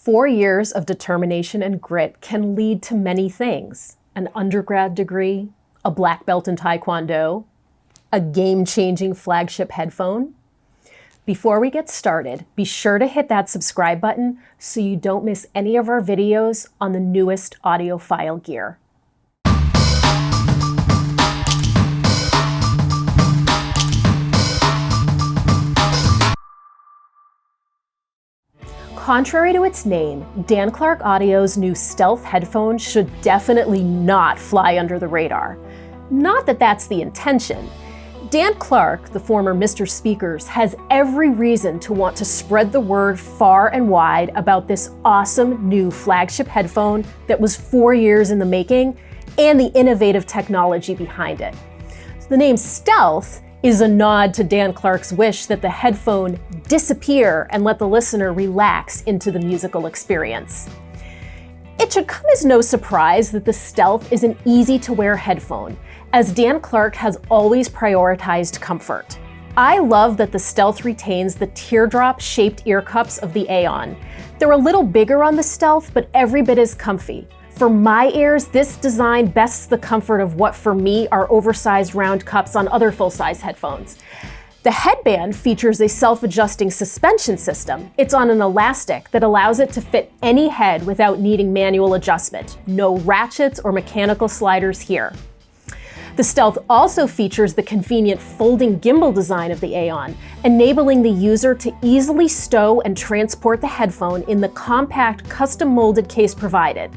4 years of determination and grit can lead to many things. An undergrad degree, a black belt in Taekwondo, a game-changing flagship headphone. Before we get started, be sure to hit that subscribe button so you don't miss any of our videos on the newest audiophile gear. Contrary to its name, Dan Clark Audio's new Stealth headphone should definitely not fly under the radar. Not that that's the intention. Dan Clark, the former MrSpeakers, has every reason to want to spread the word far and wide about this awesome new flagship headphone that was 4 years in the making and the innovative technology behind it. The name Stealth is a nod to Dan Clark's wish that the headphone disappear and let the listener relax into the musical experience. It should come as no surprise that the Stealth is an easy-to-wear headphone, as Dan Clark has always prioritized comfort. I love that the Stealth retains the teardrop-shaped ear cups of the Aeon. They're a little bigger on the Stealth, but every bit as comfy. For my ears, this design bests the comfort of what for me are oversized round cups on other full-size headphones. The headband features a self-adjusting suspension system. It's on an elastic that allows it to fit any head without needing manual adjustment. No ratchets or mechanical sliders here. The Stealth also features the convenient folding gimbal design of the Aeon, enabling the user to easily stow and transport the headphone in the compact, custom-molded case provided.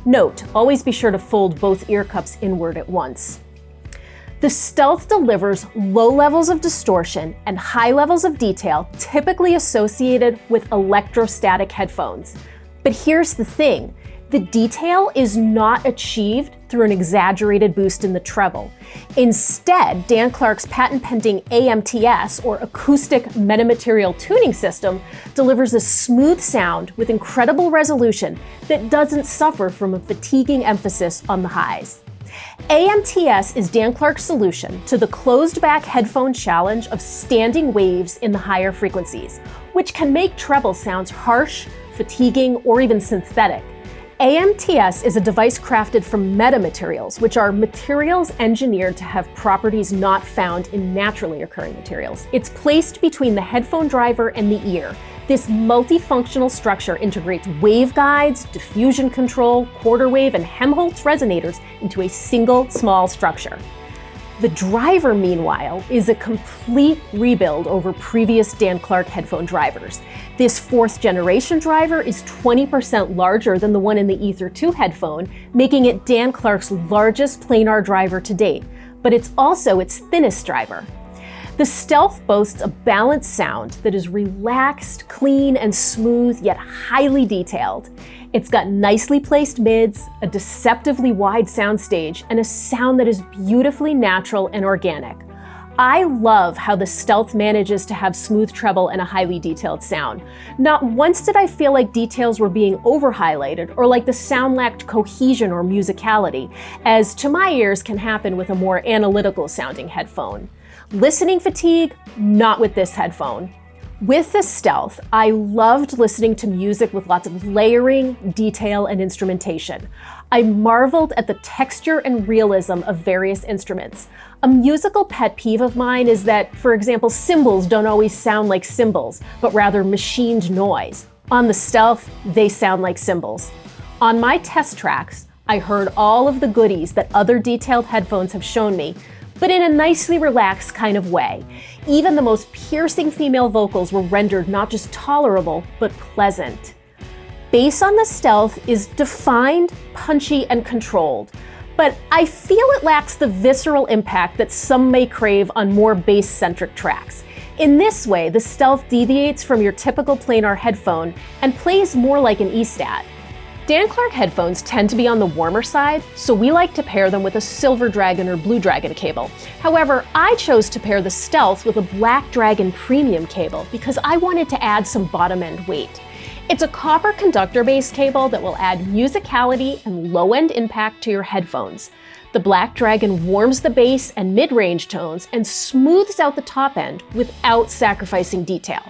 Note, always be sure to fold both ear cups inward at once. The Stealth delivers low levels of distortion and high levels of detail typically associated with electrostatic headphones. But here's the thing, the detail is not achieved through an exaggerated boost in the treble. Instead, Dan Clark's patent-pending AMTS, or Acoustic Metamaterial Tuning System, delivers a smooth sound with incredible resolution that doesn't suffer from a fatiguing emphasis on the highs. AMTS is Dan Clark's solution to the closed-back headphone challenge of standing waves in the higher frequencies, which can make treble sounds harsh, fatiguing, or even synthetic. AMTS is a device crafted from metamaterials, which are materials engineered to have properties not found in naturally occurring materials. It's placed between the headphone driver and the ear. This multifunctional structure integrates waveguides, diffusion control, quarter wave, and Helmholtz resonators into a single small structure. The driver, meanwhile, is a complete rebuild over previous Dan Clark headphone drivers. This 4th generation driver is 20% larger than the one in the Ether 2 headphone, making it Dan Clark's largest planar driver to date, but it's also its thinnest driver. The Stealth boasts a balanced sound that is relaxed, clean, and smooth, yet highly detailed. It's got nicely placed mids, a deceptively wide soundstage, and a sound that is beautifully natural and organic. I love how the Stealth manages to have smooth treble and a highly detailed sound. Not once did I feel like details were being over-highlighted or like the sound lacked cohesion or musicality, as to my ears can happen with a more analytical sounding headphone. Listening fatigue? Not with this headphone. With the Stealth, I loved listening to music with lots of layering, detail, and instrumentation. I marveled at the texture and realism of various instruments. A musical pet peeve of mine is that, for example, cymbals don't always sound like cymbals, but rather machined noise. On the Stealth, they sound like cymbals. On my test tracks, I heard all of the goodies that other detailed headphones have shown me, but in a nicely relaxed kind of way. Even the most piercing female vocals were rendered not just tolerable, but pleasant. Bass on the Stealth is defined, punchy, and controlled, but I feel it lacks the visceral impact that some may crave on more bass-centric tracks. In this way, the Stealth deviates from your typical planar headphone and plays more like an E-Stat. Dan Clark headphones tend to be on the warmer side, so we like to pair them with a Silver Dragon or Blue Dragon cable. However, I chose to pair the Stealth with a Black Dragon premium cable because I wanted to add some bottom-end weight. It's a copper conductor-based cable that will add musicality and low-end impact to your headphones. The Black Dragon warms the bass and mid-range tones and smooths out the top end without sacrificing detail.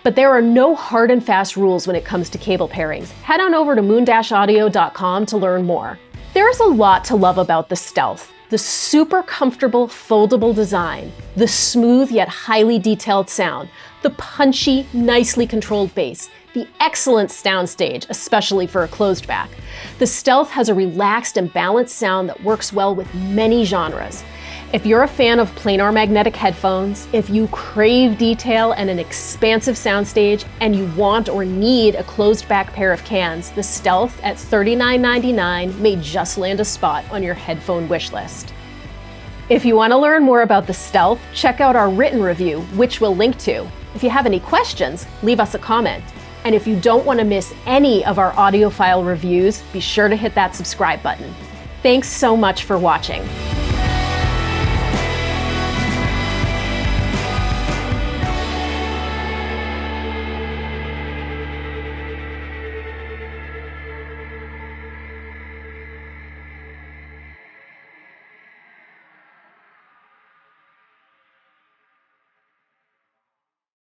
But there are no hard and fast rules when it comes to cable pairings. Head on over to moon-audio.com to learn more. There's a lot to love about the Stealth. The super comfortable foldable design, the smooth yet highly detailed sound, the punchy, nicely controlled bass, the excellent soundstage, especially for a closed back. The Stealth has a relaxed and balanced sound that works well with many genres. If you're a fan of planar magnetic headphones, if you crave detail and an expansive soundstage, and you want or need a closed back pair of cans, the Stealth at $39.99 may just land a spot on your headphone wish list. If you want to learn more about the Stealth, check out our written review, which we'll link to. If you have any questions, leave us a comment. And if you don't want to miss any of our audiophile reviews, be sure to hit that subscribe button. Thanks so much for watching.